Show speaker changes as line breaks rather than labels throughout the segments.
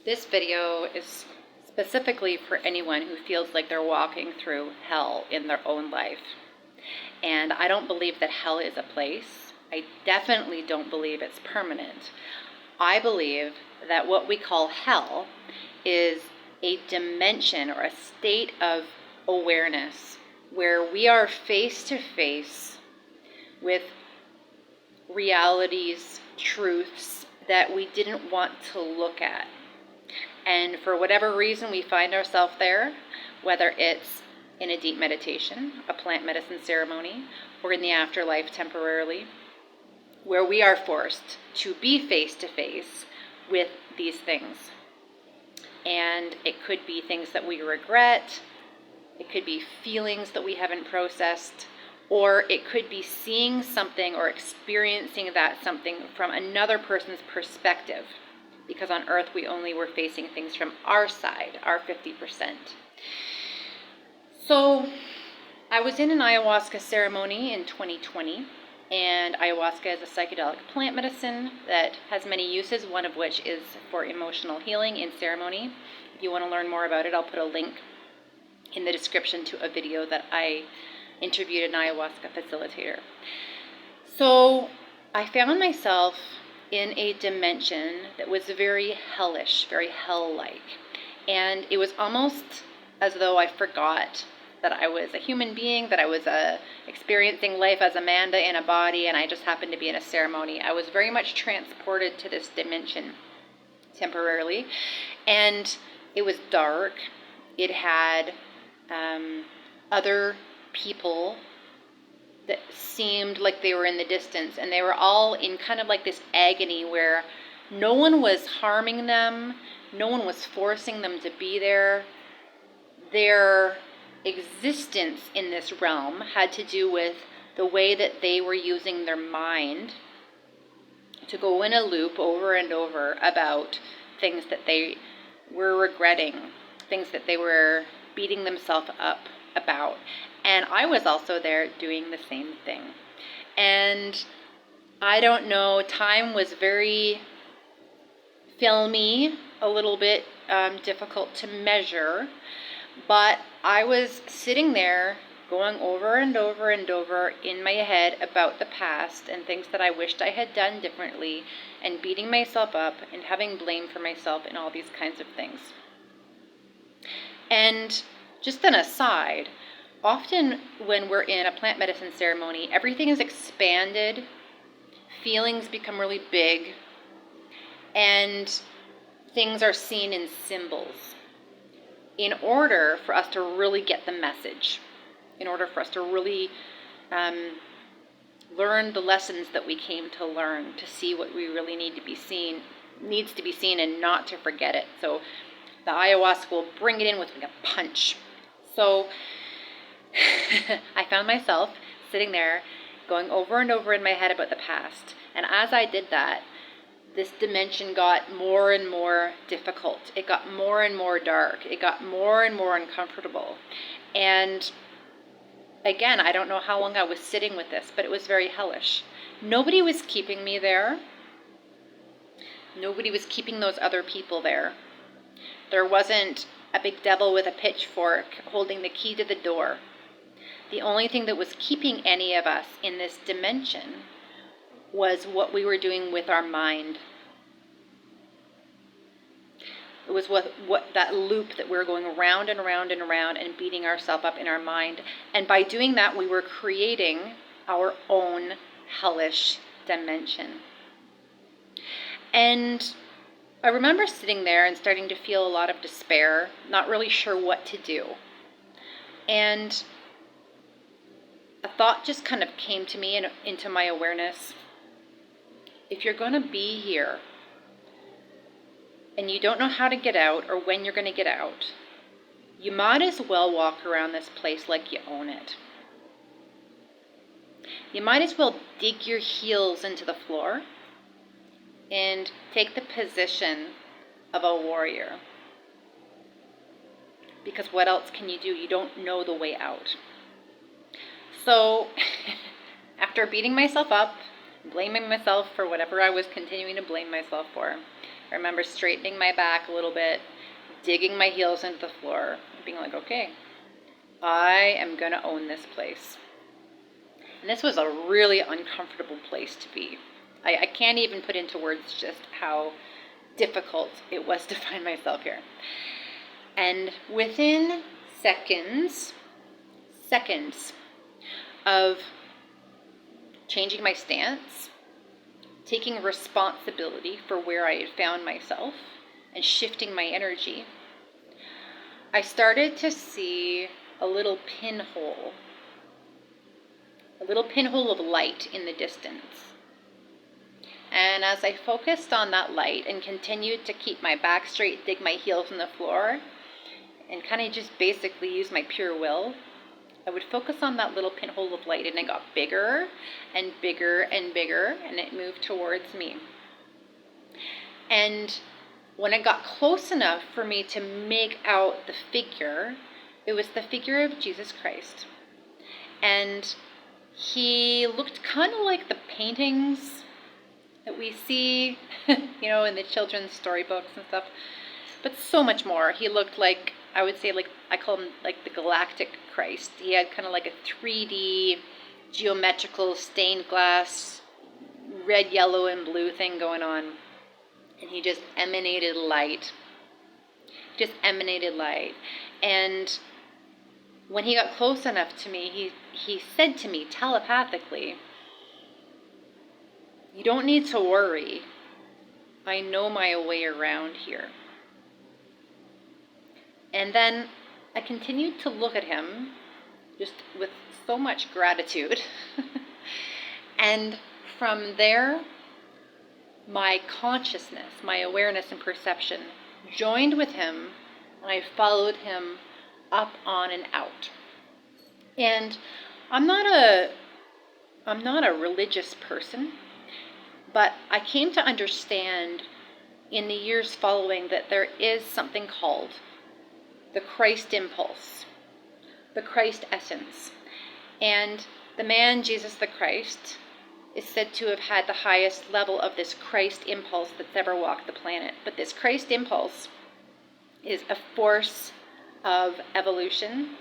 This video is specifically for anyone who feels like they're walking through hell in their own life. And I don't believe that hell is a place. I definitely don't believe it's permanent. I believe that what we call hell is a dimension or a state of awareness where we are face to face with realities, truths that we didn't want to look at. And for whatever reason we find ourselves there, whether it's in a deep meditation, a plant medicine ceremony, or in the afterlife temporarily, where we are forced to be face to face with these things. And it could be things that we regret, it could be feelings that we haven't processed, or it could be seeing something or experiencing that something from another person's perspective. Because on earth we only were facing things from our side, our 50%. So I was in an ayahuasca ceremony in 2020, and ayahuasca is a psychedelic plant medicine that has many uses, one of which is for emotional healing in ceremony. If you want to learn more about it, I'll put a link in the description to a video that I interviewed an ayahuasca facilitator. So I found myself in a dimension that was very hellish, very hell-like. And it was almost as though I forgot that I was a human being, that I was experiencing life as Amanda in a body, and I just happened to be in a ceremony. I was very much transported to this dimension temporarily. And it was dark. It had other people that seemed like they were in the distance, and they were all in kind of like this agony where no one was harming them, no one was forcing them to be there. Their existence in this realm had to do with the way that they were using their mind to go in a loop over and over about things that they were regretting, things that they were beating themselves up about. And I was also there doing the same thing. And I don't know, time was very filmy, a little bit difficult to measure, but I was sitting there going over and over and over in my head about the past and things that I wished I had done differently, and beating myself up and having blame for myself and all these kinds of things. And just an aside, often when we're in a plant medicine ceremony, everything is expanded, feelings become really big, and things are seen in symbols in order for us to really get the message, in order for us to really learn the lessons that we came to learn, to see what we really needs to be seen and not to forget it. So the ayahuasca will bring it in with like a punch. So I found myself sitting there going over and over in my head about the past. And as I did that, this dimension got more and more difficult. It got more and more dark. It got more and more uncomfortable. And again, I don't know how long I was sitting with this, but it was very hellish. Nobody was keeping me there. Nobody was keeping those other people there. There wasn't a big devil with a pitchfork holding the key to the door. The only thing that was keeping any of us in this dimension was what we were doing with our mind. It was what that loop that we were going around and around and around and beating ourselves up in our mind. And by doing that, we were creating our own hellish dimension. And I remember sitting there and starting to feel a lot of despair, not really sure what to do. And a thought just kind of came to me and into my awareness. If you're going to be here and you don't know how to get out or when you're going to get out, you might as well walk around this place like you own it. You might as well dig your heels into the floor and take the position of a warrior. Because what else can you do? You don't know the way out. So after beating myself up, blaming myself for whatever I was continuing to blame myself for, I remember straightening my back a little bit, digging my heels into the floor, and being like, okay, I am going to own this place. And this was a really uncomfortable place to be. I can't even put into words just how difficult it was to find myself here. And within seconds of changing my stance, taking responsibility for where I had found myself, and shifting my energy, I started to see a little pinhole of light in the distance. And as I focused on that light and continued to keep my back straight, dig my heels in the floor, and kind of just basically use my pure will, I would focus on that little pinhole of light, and it got bigger and bigger and bigger, and it moved towards me. And when it got close enough for me to make out the figure, it was the figure of Jesus Christ. And he looked kind of like the paintings that we see, in the children's storybooks and stuff, but so much more. He looked like, I would say, like, I call him like the galactic Christ. He had kind of like a 3D geometrical stained glass red, yellow, and blue thing going on. And he just emanated light. And when he got close enough to me, he said to me telepathically, "You don't need to worry. I know my way around here." And then I continued to look at him just with so much gratitude. And from there, my consciousness, my awareness and perception joined with him, and I followed him up, on, and out. And I'm not a religious person, but I came to understand in the years following that there is something called the Christ impulse, the Christ essence. And the man, Jesus the Christ, is said to have had the highest level of this Christ impulse that's ever walked the planet. But this Christ impulse is a force of evolution.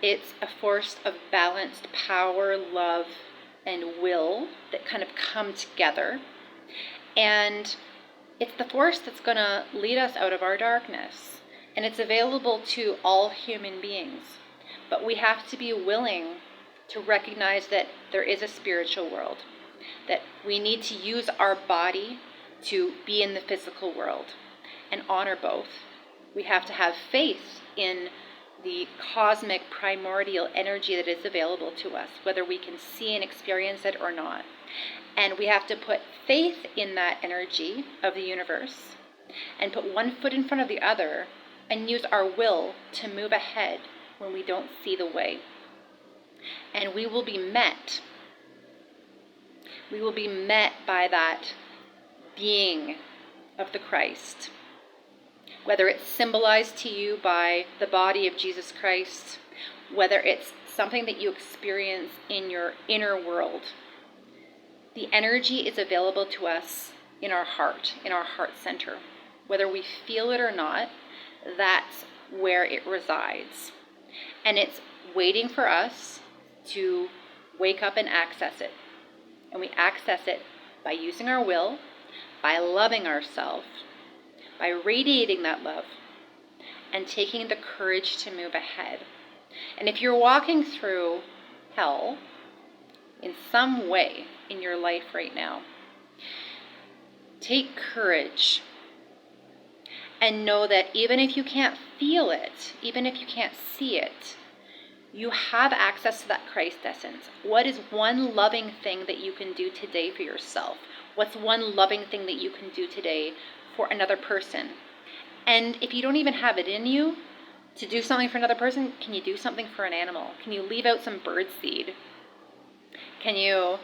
It's a force of balanced power, love, and will that kind of come together. And it's the force that's going to lead us out of our darkness. And it's available to all human beings. But we have to be willing to recognize that there is a spiritual world, that we need to use our body to be in the physical world and honor both. We have to have faith in the cosmic primordial energy that is available to us, whether we can see and experience it or not. And we have to put faith in that energy of the universe and put one foot in front of the other and use our will to move ahead when we don't see the way. And we will be met by that being of the Christ. Whether it's symbolized to you by the body of Jesus Christ, whether it's something that you experience in your inner world, the energy is available to us in our heart center. Whether we feel it or not, that's where it resides. And it's waiting for us to wake up and access it. And we access it by using our will, by loving ourselves, by radiating that love, and taking the courage to move ahead. And if you're walking through hell in some way in your life right now, take courage and know that even if you can't feel it, even if you can't see it, you have access to that Christ essence. What is one loving thing that you can do today for yourself? What's one loving thing that you can do today for another person? And if you don't even have it in you to do something for another person, can you do something for an animal? Can you leave out some bird seed? Can you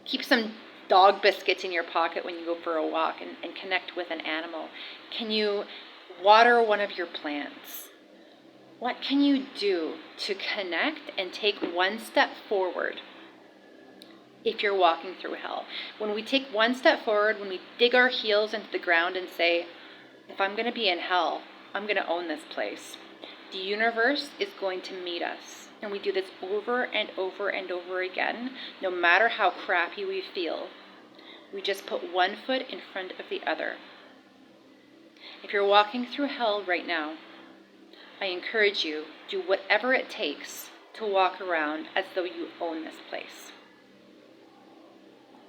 keep some dog biscuits in your pocket when you go for a walk and connect with an animal? Can you water one of your plants? What can you do to connect and take one step forward if you're walking through hell. When we take one step forward, when we dig our heels into the ground and say, if I'm going to be in hell, I'm going to own this place. The universe is going to meet us. And we do this over and over and over again, no matter how crappy we feel. We just put one foot in front of the other. If you're walking through hell right now, I encourage you, do whatever it takes to walk around as though you own this place.